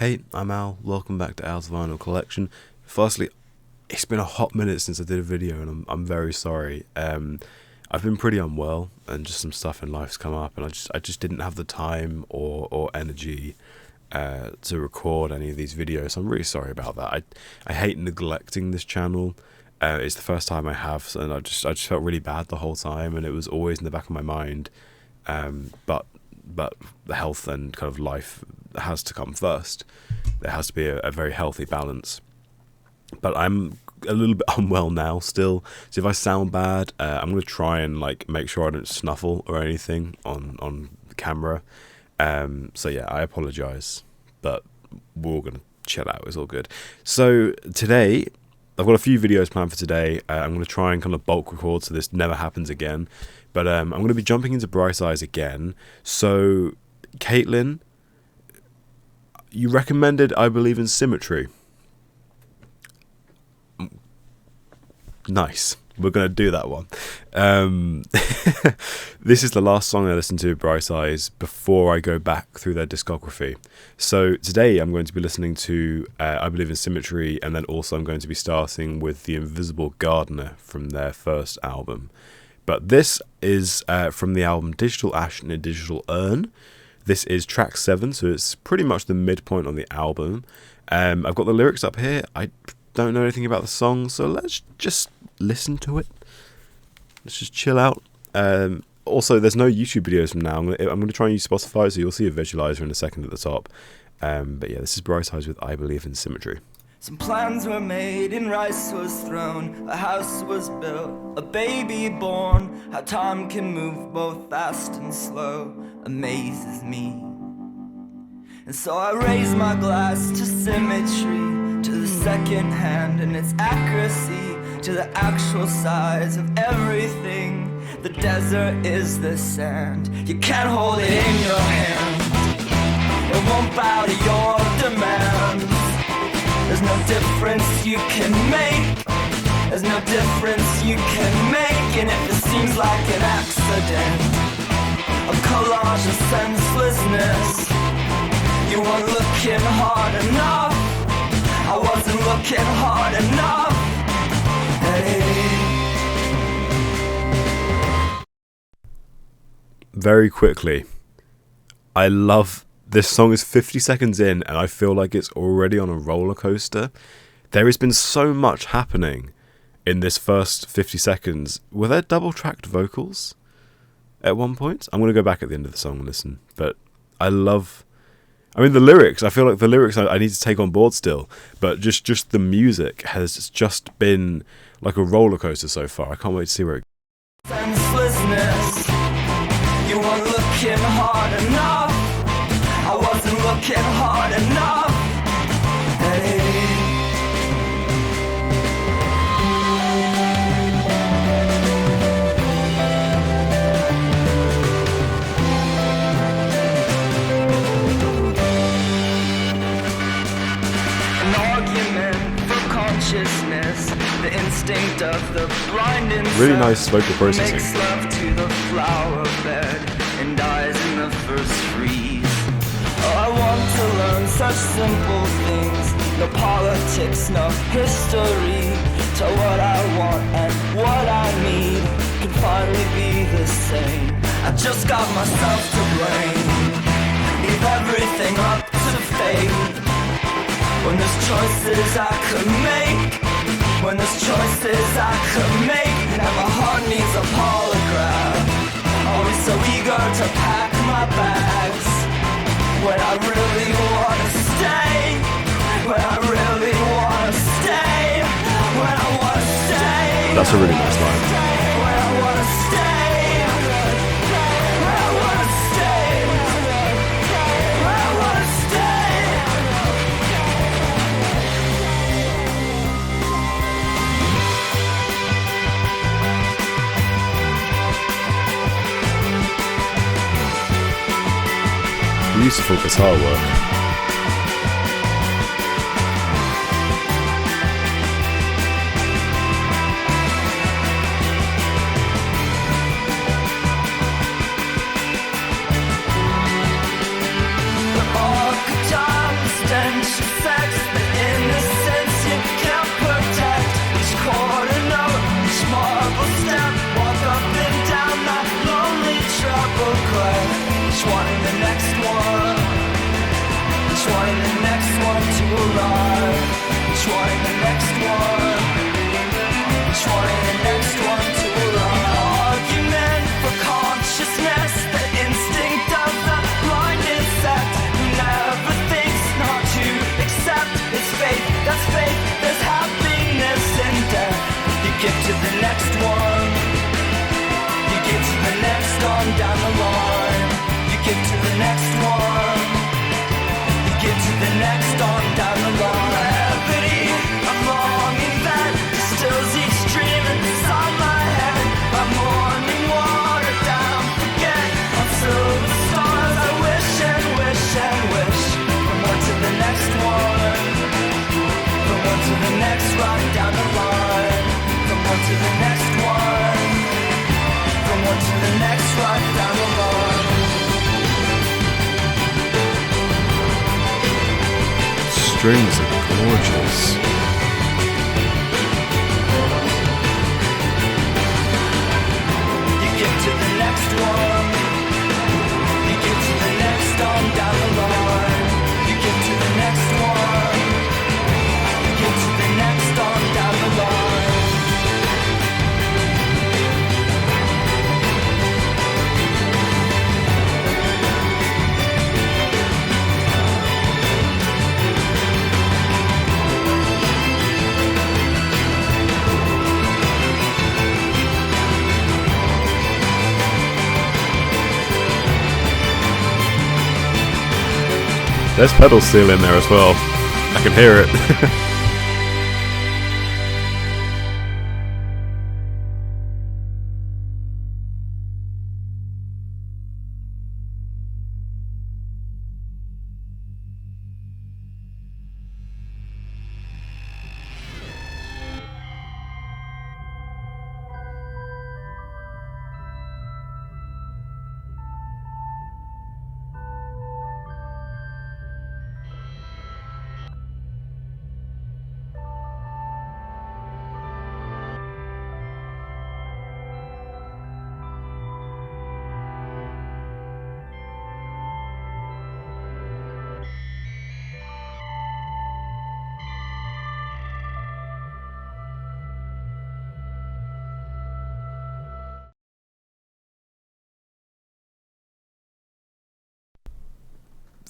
Hey, I'm Al. Welcome back to Al's Vinyl Collection. Firstly, it's been a hot minute since I did a video, and I'm very sorry. I've been pretty unwell, and just some stuff in life's come up, and I just didn't have the time or energy to record any of these videos. So I'm really sorry about that. I hate neglecting this channel. It's the first time I have, and I just felt really bad the whole time, and it was always in the back of my mind. But the health and kind of life has to come first. There has to be a very healthy balance. But I'm a little bit unwell now still, so if I sound bad, I'm going to try and make sure I don't snuffle or anything on the camera. So yeah, I apologise, but we're all going to chill out. It's all good. So today, I've got a few videos planned for today. I'm going to try and kind of bulk record so this never happens again. But I'm going to be jumping into Bright Eyes again. So, Caitlin, you recommended I Believe in Symmetry. Nice. We're going to do that one. This is the last song I listened to, Bright Eyes, before I go back through their discography. So today I'm going to be listening to I Believe in Symmetry, and then also I'm going to be starting with The Invisible Gardener from their first album. But this is from the album Digital Ash and a Digital Urn. This is track 7, so it's pretty much the midpoint on the album. I've got the lyrics up here. I don't know anything about the song, so let's just listen to it. Let's just chill out. Also, there's no YouTube videos from now. I'm going to try and use Spotify, so you'll see a visualizer in a second at the top. But yeah, this is Bright Eyes with I Believe in Symmetry. Some plans were made and rice was thrown, a house was built, a baby born. How time can move both fast and slow amazes me. And so I raise my glass to symmetry, to the second hand and its accuracy, to the actual size of everything. The desert is the sand, you can't hold it in your hand. It won't bow to your demands. There's no difference you can make. There's no difference you can make. And if it seems like an accident, a collage of senselessness, you weren't looking hard enough. I wasn't looking hard enough. Hey. Very quickly, I love this song is 50 seconds in, and I feel like it's already on a roller coaster. There has been so much happening in this first 50 seconds. Were there double-tracked vocals at one point? I'm going to go back at the end of the song and listen. But I mean, the lyrics, I feel like the lyrics I need to take on board still. But just the music has just been like a roller coaster so far. I can't wait to see where it goes. Senselessness, you weren't looking hard enough. I wasn't looking hard enough. Hey. An argument for consciousness, the instinct of the blind insect. Really nice vocal processing. Makes love to the flower bed and dies in the first freeze. Oh, I want to learn such simple things. No politics, no history. To what I want and what I need can finally be the same. I just got myself to blame. Leave everything up to fate. When there's choices I could make. When there's choices I could make. Now my heart needs a polygraph. Always so eager to pack my bags. When I really wanna stay, when I really wanna stay, when I wanna stay. That's a really nice line. When I wanna stay, when I wanna stay, when I wanna Beautiful guitar work. the archetype stands consensual sex, the innocence you can't protect. Each quarter note, each marble step, walk up and down that lonely treble clef. Each wanting the next one, each wanting the next one to arrive. Each wanting the next one, each wanting the next one to arrive. Argument for consciousness, the instinct of the blind insect who never thinks not to accept its fate. That's faith, there's happiness in death. You get to the next one, you get to the next on down the line. You get to the next one, you get to the next on down the line. Levity, I'm longing that distills each dream inside my head. My morning water down, forget on silver stars. I wish and wish and wish from one to the next one, from one to the next, right down the line. From one to the next one, from one to the next, right down the line. Strings are gorgeous. You get to the next one, you get to the next on down the line. You get to the next one, you get to the next on down the line. There's pedal steel in there as well. I can hear it.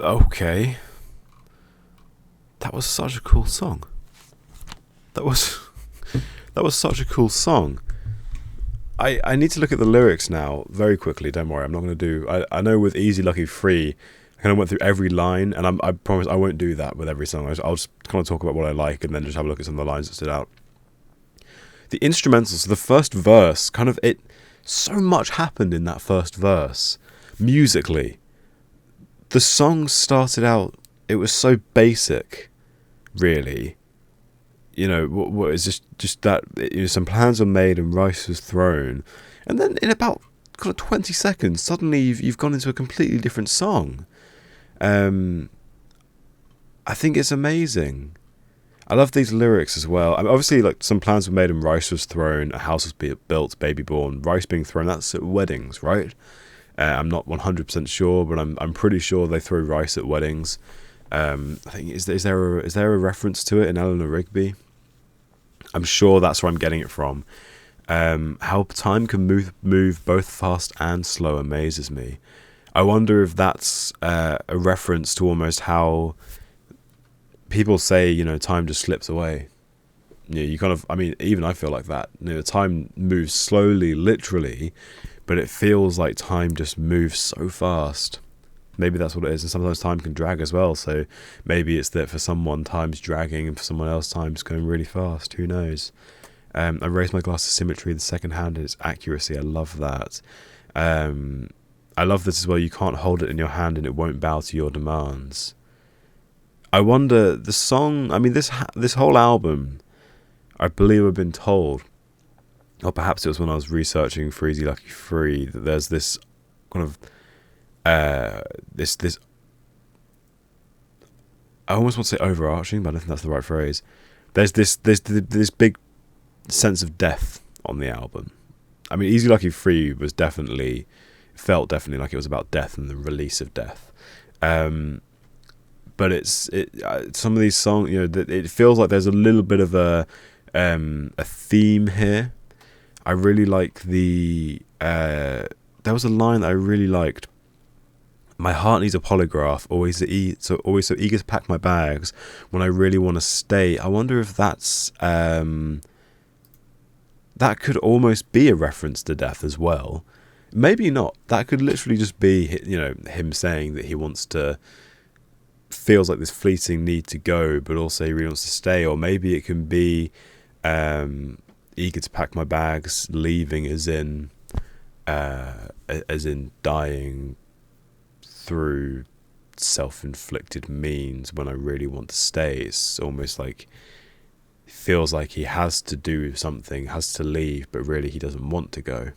Okay. That was such a cool song. That was such a cool song. I need to look at the lyrics now very quickly. Don't worry, I'm not going to do... I know with Easy Lucky Free, I kind of went through every line, and I promise I won't do that with every song. I'll just kind of talk about what I like and then just have a look at some of the lines that stood out. The instrumentals, so the first verse, kind of so much happened in that first verse, musically. The song started out, it was so basic, really. You know, what is just that, some plans were made and rice was thrown. And then in about kind of 20 seconds, suddenly you've gone into a completely different song. I think it's amazing. I love these lyrics as well. I mean, obviously, like, some plans were made and rice was thrown, a house was built, baby born. Rice being thrown, that's at weddings, right? I'm not 100% sure, but I'm pretty sure they throw rice at weddings. I think is there a reference to it in Eleanor Rigby? I'm sure that's where I'm getting it from. How time can move both fast and slow amazes me. I wonder if that's a reference to almost how people say, time just slips away. You kind of, I mean, even I feel like that. Time moves slowly, literally, but it feels like time just moves so fast. Maybe that's what it is, and sometimes time can drag as well, so maybe it's that for someone time's dragging and for someone else time's going really fast. Who knows? I raised my glass to Symmetry, the second hand, and its accuracy. I love that. I love this as well. You can't hold it in your hand and it won't bow to your demands. I wonder, the song, I mean, this whole album, I believe I've been told, or perhaps it was when I was researching for Easy Lucky Free, that there's this kind of this I almost want to say overarching, but I don't think that's the right phrase. There's this big sense of death on the album. I mean, Easy Lucky Free felt definitely like it was about death and the release of death. But some of these songs, it feels like there's a little bit of a theme here. I really like there was a line that I really liked. My heart needs a polygraph, always so eager to pack my bags when I really want to stay. I wonder if that's that could almost be a reference to death as well. Maybe not. That could literally just be, him saying that he feels like this fleeting need to go, but also he really wants to stay. Or maybe it can be eager to pack my bags, leaving as in dying through self-inflicted means when I really want to stay. It's almost like it feels like he has to do something, has to leave, but really he doesn't want to go.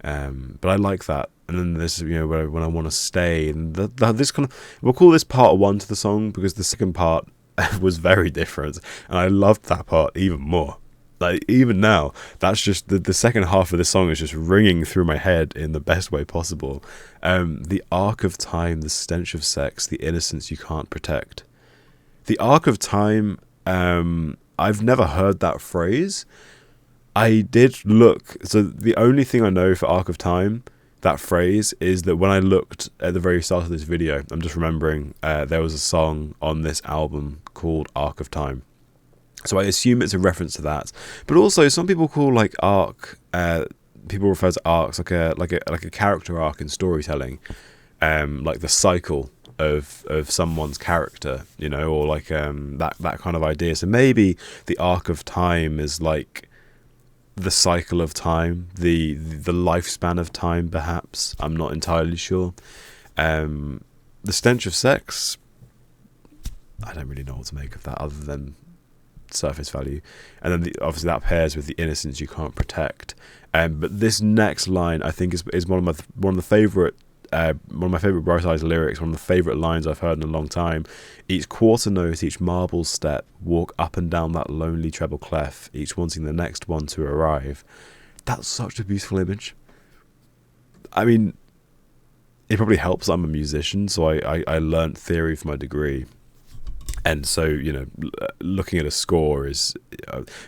But I like that. And then there's when I want to stay, and this kind of, we'll call this part 1 to the song, because the second part was very different, and I loved that part even more. Like, even now, that's just the second half of the song is just ringing through my head in the best way possible. The arc of time, the stench of sex, the innocence you can't protect. The arc of time, I've never heard that phrase. I did look, so the only thing I know for arc of time, that phrase, is that when I looked at the very start of this video, I'm just remembering there was a song on this album called Arc of Time. So I assume it's a reference to that. But also, some people call like arc, people refer to arcs like a character arc in storytelling, like the cycle of someone's character, or like that kind of idea. So maybe the arc of time is like the cycle of time, the lifespan of time, perhaps. I'm not entirely sure. The stench of sex, I don't really know what to make of that other than surface value. And then obviously that pairs with the innocence you can't protect. But this next line, I think, is one of my favorite Bright Eyes lyrics, one of the favorite lines I've heard in a long time. Each quarter note, each marble step, walk up and down that lonely treble clef, each wanting the next one to arrive. That's such a beautiful image. I mean, it probably helps I'm a musician, so I learnt theory for my degree. And so, looking at a score is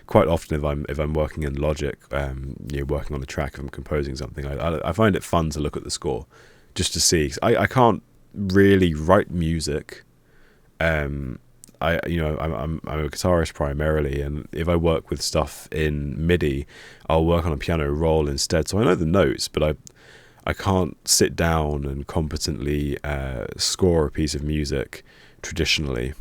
quite often, if I'm working in Logic, working on a track, if I'm composing something, I find it fun to look at the score just to see. 'Cause I can't really write music. I'm a guitarist primarily, and if I work with stuff in MIDI, I'll work on a piano roll instead. So I know the notes, but I can't sit down and competently score a piece of music traditionally.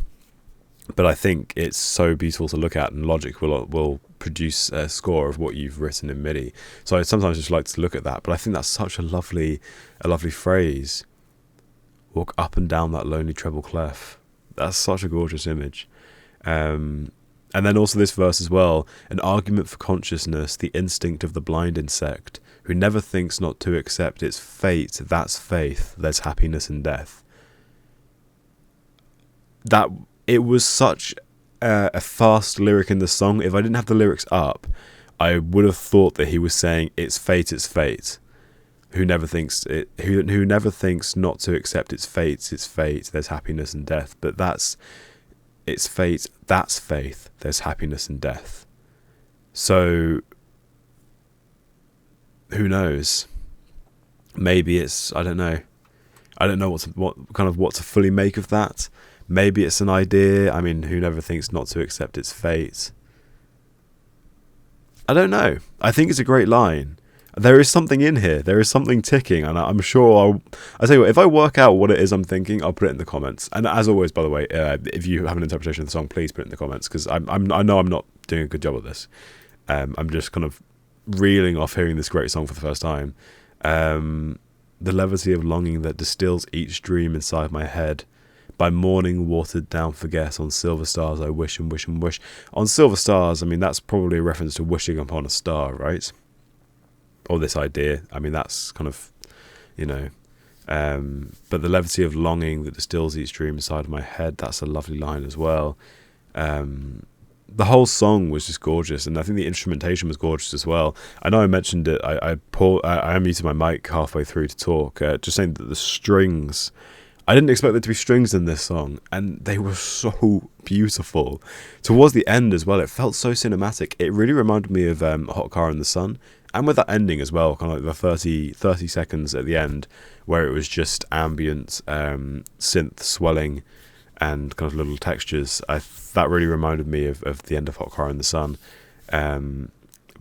But I think it's so beautiful to look at, and Logic will produce a score of what you've written in MIDI. So I sometimes just like to look at that. But I think that's such a lovely phrase. Walk up and down that lonely treble clef. That's such a gorgeous image. And then also this verse as well. An argument for consciousness, the instinct of the blind insect, who never thinks not to accept its fate. That's faith. There's happiness in death. It was such a fast lyric in the song. If I didn't have the lyrics up, I would have thought that he was saying it's fate, who never thinks not to accept its fate, there's happiness and death. But it's fate, that's faith, there's happiness and death. So who knows? Maybe it's, I don't know what to fully make of that. Maybe it's an idea. I mean, who never thinks not to accept its fate? I don't know. I think it's a great line. There is something in here. There is something ticking, and I'm sure I'll tell you what, if I work out what it is I'm thinking, I'll put it in the comments. And as always, by the way, if you have an interpretation of the song, please put it in the comments, because I know I'm not doing a good job of this. I'm just kind of reeling off hearing this great song for the first time. The levity of longing that distills each dream inside my head. By morning watered down forget, on silver stars I wish and wish and wish. On silver stars, I mean, that's probably a reference to wishing upon a star, right? Or this idea. I mean, that's kind of, But the levity of longing that distills each dream inside of my head, that's a lovely line as well. The whole song was just gorgeous, and I think the instrumentation was gorgeous as well. I know I mentioned it. I unmuted my mic halfway through to talk, just saying that the strings, I didn't expect there to be strings in this song, and they were so beautiful. Towards the end as well, it felt so cinematic. It really reminded me of Hot Car in the Sun, and with that ending as well, kind of like the 30 seconds at the end, where it was just ambient synth swelling and kind of little textures. That really reminded me of the end of Hot Car in the Sun.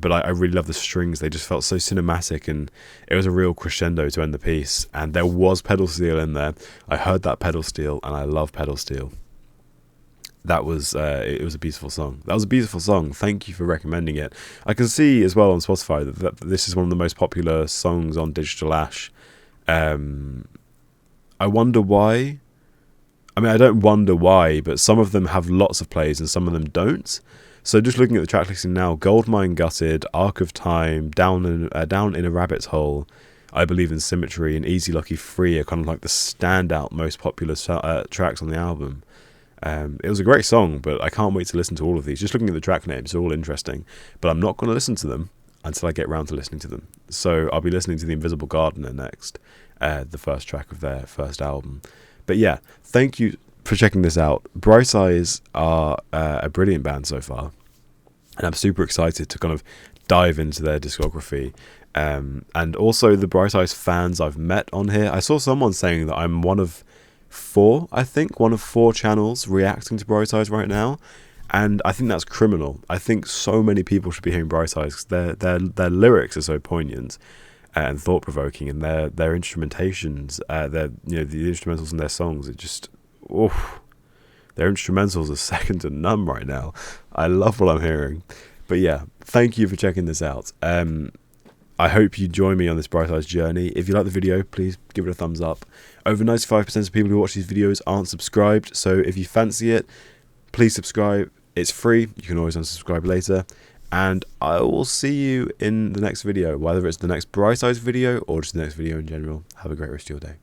But I really love the strings. They just felt so cinematic, and it was a real crescendo to end the piece. And there was pedal steel in there. I heard that pedal steel, and I love pedal steel. That was it was a beautiful song. That was a beautiful song. Thank you for recommending it. I can see as well on Spotify that this is one of the most popular songs on Digital Ash. I wonder why. I mean, I don't wonder why, but some of them have lots of plays and some of them don't. So just looking at the track listing now, Goldmine Gutted, Arc of Time, Down in a Rabbit's Hole, I Believe in Symmetry, and Easy Lucky Free are kind of like the standout most popular tracks on the album. It was a great song, but I can't wait to listen to all of these. Just looking at the track names, they're all interesting, but I'm not going to listen to them until I get round to listening to them. So I'll be listening to The Invisible Gardener next, the first track of their first album. But yeah, thank you for checking this out. Bright Eyes are a brilliant band so far, and I'm super excited to kind of dive into their discography. And also the Bright Eyes fans I've met on here. I saw someone saying that I'm one of four channels reacting to Bright Eyes right now, and I think that's criminal. I think so many people should be hearing Bright Eyes because their lyrics are so poignant and thought-provoking, and their instrumentations, the instrumentals in their songs, it just, their instrumentals are second to none right now. I love what I'm hearing. But yeah, thank you for checking this out. I hope you join me on this Bright Eyes journey. If you like the video, please give it a thumbs up. Over 95% of people who watch these videos aren't subscribed, so if you fancy it, please subscribe. It's free. You can always unsubscribe later. And I will see you in the next video, whether it's the next Bright Eyes video or just the next video in general. Have a great rest of your day.